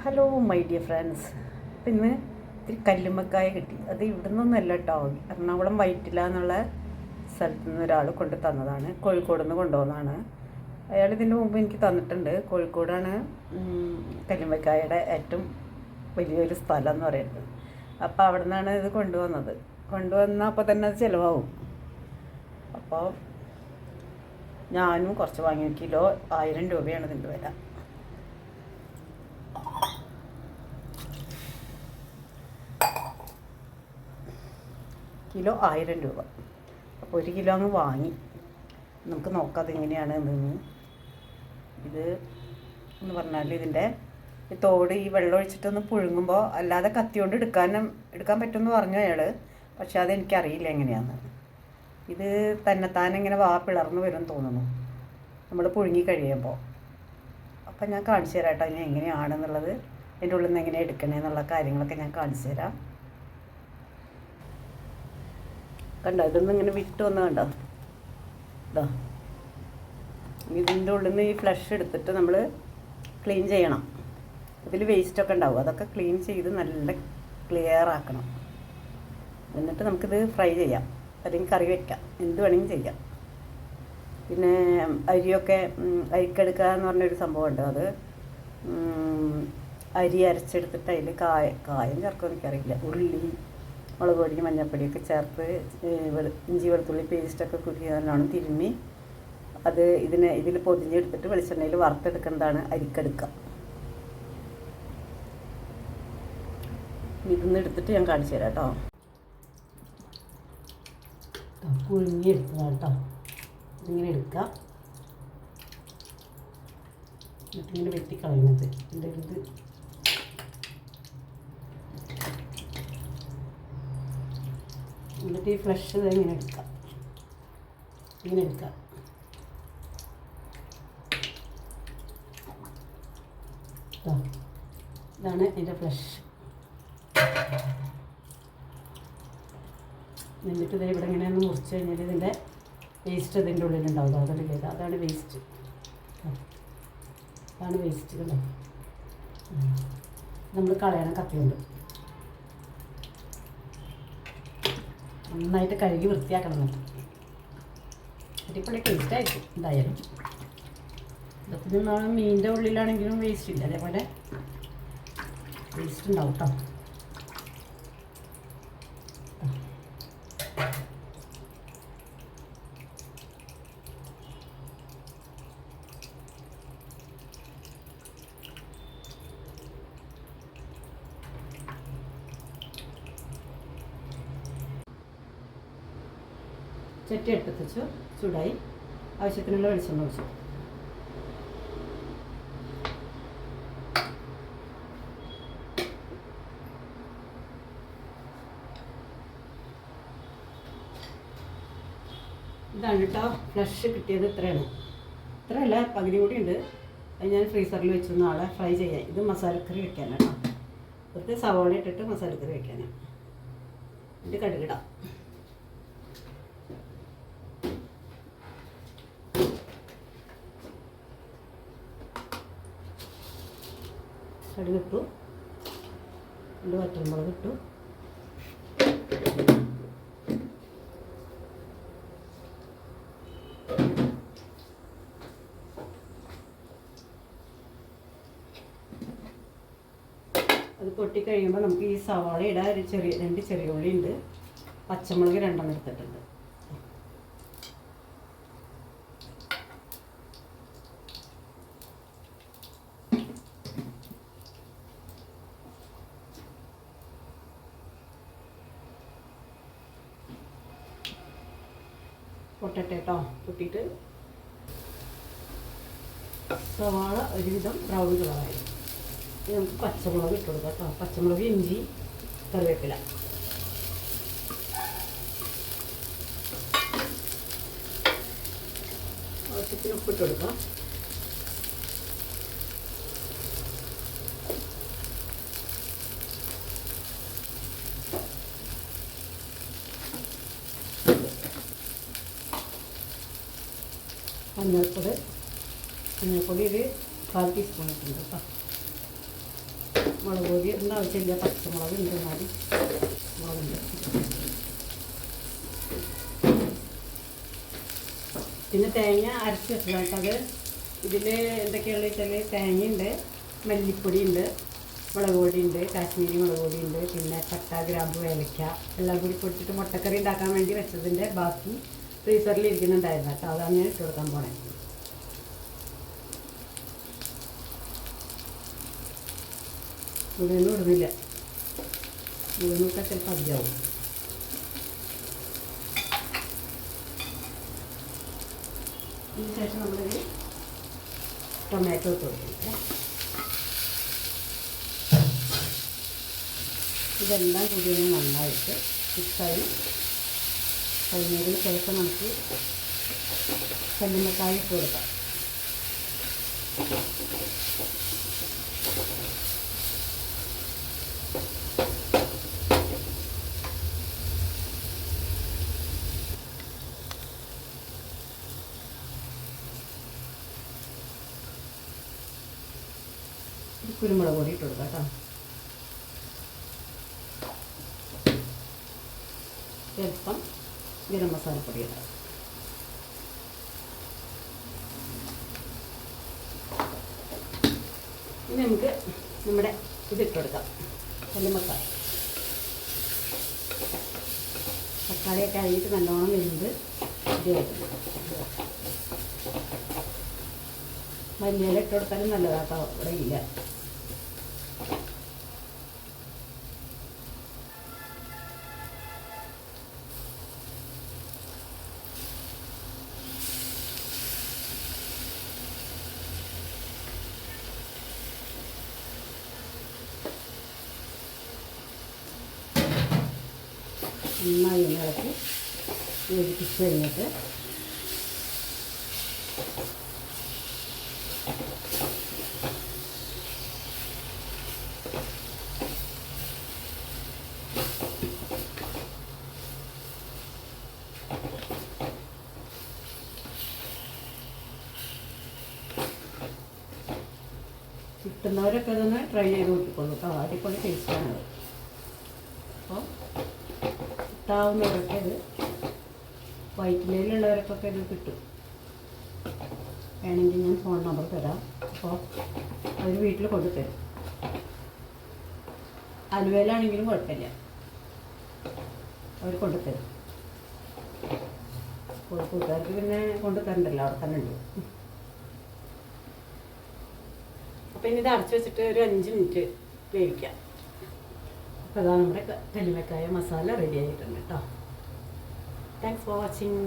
Hello my dear friends. ഇന്ന് ഇത്തിരി കല്ലുമ്മക്കായ കിട്ടി. അത് ഇവിടെ നിന്നൊന്നല്ല കേട്ടോ, എറണാകുളം വൈറ്റില എന്നുള്ള സ്ഥലത്തു നിന്ന് ഒരാൾ കൊണ്ട് തന്നതാണ്. കോഴിക്കോട് നിന്ന് കൊണ്ടുവന്നതാണ്. അയാൾ ഇതിൻ്റെ മുമ്പ് എനിക്ക് തന്നിട്ടുണ്ട്. കോഴിക്കോടാണ് കല്ലുമ്മക്കായയുടെ ഏറ്റവും വലിയൊരു സ്ഥലം എന്ന് പറയുന്നത്. അപ്പോൾ അവിടെ നിന്നാണ് ഇത് കൊണ്ടുവന്നാൽ അപ്പോൾ തന്നെ അത് ചിലവാകും. അപ്പോൾ ഞാനും കുറച്ച് വാങ്ങി. കിലോ 1000 രൂപയാണ് ഇതിൻ്റെ വില. കിലോ 1000 രൂപ. അപ്പോൾ 1 കിലോ അങ്ങ് വാങ്ങി. നമുക്ക് നോക്കാം അതെങ്ങനെയാണ് എന്ന്. ഇത് എന്ന് പറഞ്ഞാൽ ഇതിൻ്റെ തോട് ഈ വെള്ളം ഒഴിച്ചിട്ടൊന്ന് പുഴുങ്ങുമ്പോൾ അല്ലാതെ കത്തി കൊണ്ട് എടുക്കാൻ പറ്റുമെന്ന് പറഞ്ഞു അയാൾ. പക്ഷെ അതെനിക്കറിയില്ല എങ്ങനെയാണെന്ന്. ഇത് തന്നെത്താൻ ഇങ്ങനെ പിളർന്ന് വരും തോന്നുന്നു നമ്മൾ പുഴുങ്ങി കഴിയുമ്പോൾ. അപ്പം ഞാൻ കാണിച്ചു തരാം കേട്ടോ ഇനി എങ്ങനെയാണെന്നുള്ളത്. അതിൻ്റെ ഉള്ളിൽ നിന്ന് എങ്ങനെ എടുക്കണേന്നുള്ള കാര്യങ്ങളൊക്കെ ഞാൻ കാണിച്ചു തരാം. കണ്ടോ, ഇതൊന്നും ഇങ്ങനെ വിട്ട് വന്ന് കണ്ടോ. ഇതാ ഇതിൻ്റെ ഉള്ളിൽ നിന്ന് ഈ ഫ്ലഷ് എടുത്തിട്ട് നമ്മൾ ക്ലീൻ ചെയ്യണം. അതിൽ വേസ്റ്റൊക്കെ ഉണ്ടാവും, അതൊക്കെ ക്ലീൻ ചെയ്ത് നല്ല ക്ലിയർ ആക്കണം. എന്നിട്ട് നമുക്കിത് ഫ്രൈ ചെയ്യാം, അല്ലെങ്കിൽ കറി വയ്ക്കാം, എന്ത് വേണമെങ്കിലും ചെയ്യാം. പിന്നെ അരിയൊക്കെ അരിക്കെടുക്കുക എന്ന് പറഞ്ഞൊരു സംഭവമുണ്ട്. അത് അരി അരച്ചെടുത്തിട്ട് അതിൽ കായം ചേർക്കുമെന്ന് എനിക്കറിയില്ല. ഉള്ളി, മുളക് പൊടി, മഞ്ഞൾപ്പൊടിയൊക്കെ ചേർത്ത് ഇഞ്ചി വെളുത്തുള്ളി പേസ്റ്റൊക്കെ കുത്തി നല്ലോണം തിരുമ്മി അത് ഇതിൽ പൊതിഞ്ഞെടുത്തിട്ട് വെളിച്ചെണ്ണയിൽ വറുത്തെടുക്കുന്നതാണ് അരിക്കെടുക്കുക. ഇതിന്ന് എടുത്തിട്ട് ഞാൻ കാണിച്ചു തരാം കേട്ടോ. പുഴുങ്ങിയെടുത്തതാണ് കേട്ടോ. ഇതിങ്ങനെ എടുക്കുക, എന്നിട്ടിങ്ങനെ വെട്ടിക്കളയുന്നത്. ഇതിൻ്റെ ഇത് എന്നിട്ട് ഈ ഫ്ലഷ് ഇങ്ങനെ എടുക്കാം, ഇങ്ങനെ എടുക്കാം. ഇതാണ് ഇതിൻ്റെ ഫ്ലഷ്. എന്നിട്ട് ഇത് ഇവിടെ ഇങ്ങനെ ഒന്ന് മുറിച്ച് കഴിഞ്ഞാൽ ഇതിൻ്റെ വേസ്റ്റ് ഇതിൻ്റെ ഉള്ളിലുണ്ടാവും. അതെടുക്കുക, അതാണ് വേസ്റ്റ്. അതാണ് വേസ്റ്റ് കണ്ടോ. നമ്മൾ കളയണം കത്തിയുണ്ട്. നന്നായിട്ട് കഴുകി വൃത്തിയാക്കണം. അടിപൊളി ടേസ്റ്റായിരിക്കും എന്തായാലും. ഇതൊക്കെ നമ്മൾ മീനിൻ്റെ ഉള്ളിലാണെങ്കിലും വേസ്റ്റ് ഇല്ല, അതേപോലെ വേസ്റ്റ് ഉണ്ടാവും കേട്ടോ. ചട്ടി എടുത്ത് വെച്ചു, ചൂടായി. ആവശ്യത്തിനുള്ള വെളിച്ചെണ്ണ ഒഴിച്ചു. ഇതാണ് കേട്ടോ ഫ്ലഷ് കിട്ടിയത്. ഇത്രയാണ്, ഇത്രയല്ല പകുതി കൂടി ഉണ്ട്. അത് ഞാൻ ഫ്രീസറിൽ വെച്ചു നാളെ ഫ്രൈ ചെയ്യാൻ. ഇത് മസാലക്കറി വെക്കാനാണ് കേട്ടോ. കുറച്ച് സവാള ഇട്ടിട്ട് മസാലക്കറി വെക്കാനാണ്. ഇത് കടുകിടാം. കടുകിട്ടു, 2 വറ്റൽമുളക് ഇട്ടു. അത് പൊട്ടിക്കഴിയുമ്പോൾ നമുക്ക് ഈ സവാള ഇടാൻ 2 ചെറിയ ഉള്ളി ഉണ്ട്. പച്ചമുളക് 2 എടുത്തിട്ടുണ്ട്. പൊട്ടട്ടെ കേട്ടോ. പൊട്ടിയിട്ട് സവാള ഒരുവിധം ബ്രൗൺ കളറായി. നമുക്ക് പച്ചമുളക് ഇട്ട് കൊടുക്കാം കേട്ടോ. പച്ചമുളക്, ഇഞ്ചി, കറിവേപ്പില. ആവശ്യത്തിന് ഉപ്പിട്ട് കൊടുക്കാം. മഞ്ഞൾപ്പൊടി ഒരു 1/4 ടീസ്പൂൺ ഇട്ടുണ്ട് കേട്ടോ. മുളക് പൊടി ഇടേണ്ട ആവശ്യമില്ല, പച്ചമുളക് ഉണ്ട്, എന്നാലും മുളകുണ്ട്. പിന്നെ തേങ്ങ അരച്ച് വെച്ചതാണ്. അത് ഇതിൽ എന്തൊക്കെയാണെന്ന് വെച്ചാൽ തേങ്ങയുണ്ട്, മല്ലിപ്പൊടി ഉണ്ട്, മുളക് പൊടിയുണ്ട്, കാശ്മീരി മുളക് പൊടിയുണ്ട്, പിന്നെ പട്ട, ഗ്രാമ്പു, ഏലക്ക എല്ലാം കൂടി പൊടിച്ചിട്ട് മുട്ടക്കറി ഉണ്ടാക്കാൻ വേണ്ടി വെച്ചതിൻ്റെ ബാക്കി ഫ്രീസറിൽ ഇരിക്കുന്നുണ്ടായിരുന്നു കേട്ടോ. അതാണ് ഞാൻ ഇട്ട് കൊടുക്കാൻ പോണേ. മുഴുവനും ഇടുന്നില്ല, മുഴുവനൊക്കെ ചിലപ്പോൾ അധികമാവും. അതിന് ശേഷം നമ്മളിത് ടൊമാറ്റോ ഇട്ട് കൊടുക്കുന്നത്. ഇതെല്ലാം കൂടി നന്നായിട്ട് മിക്സായി കഴിഞ്ഞതിന് ശേഷം നമുക്ക് കല്ലുമ്മക്കായ ഇട്ട് കൊടുക്കാം. കുരുമുളക് പൊടി ഇട്ട് കൊടുക്കാം കേട്ടോ. ചിലപ്പം ഗരം മസാലപ്പൊടി ഇടാം. ഇനി നമുക്ക് നമ്മുടെ ഇതിട്ട് കൊടുക്കാം, കല്ലുമ്മക്കായ. തക്കാളിയൊക്കെ അരിയിട്ട് നല്ലോണം വെന്ത് ഇതായിട്ടുണ്ട്. മല്ലിയില ഇട്ട് കൊടുത്താലും നല്ലതാട്ടോ, ഇവിടെ ഇല്ല. നന്നായി ഇളക്കി യോജിപ്പിച്ച് കഴിഞ്ഞിട്ട് കിട്ടുന്നവരൊക്കെ ഇതൊന്ന് ട്രൈ ചെയ്ത് നോക്കിക്കോളൂ കേട്ടോ. അടിപൊളി ടേസ്റ്റാണത്. അപ്പോൾ കിട്ടാവുന്നവരൊക്കെ ഇത് വയറ്റിലുള്ളവർക്കൊക്കെ ഇത് കിട്ടും. വേണമെങ്കിൽ ഞാൻ ഫോൺ നമ്പർ തരാം. അപ്പോൾ അവർ വീട്ടിൽ കൊണ്ടുതരും. ആലുവയിലാണെങ്കിലും കുഴപ്പമില്ല, അവർ കൊണ്ടുതരും. കൂട്ടുകാർക്ക് പിന്നെ കൊണ്ടുതരണ്ടല്ലോ, അവിടെ തന്നെ ഉണ്ട്. അപ്പം ഇനി ഇത് അടച്ചു വെച്ചിട്ട് ഒരു 5 മിനിറ്റ് വേവിക്കാം. അപ്പോൾ അതാണ് നമ്മുടെ കല്ലുമ്മക്കായ മസാല റെഡി ആയിട്ടുണ്ട് കേട്ടോ. Thanks for watching.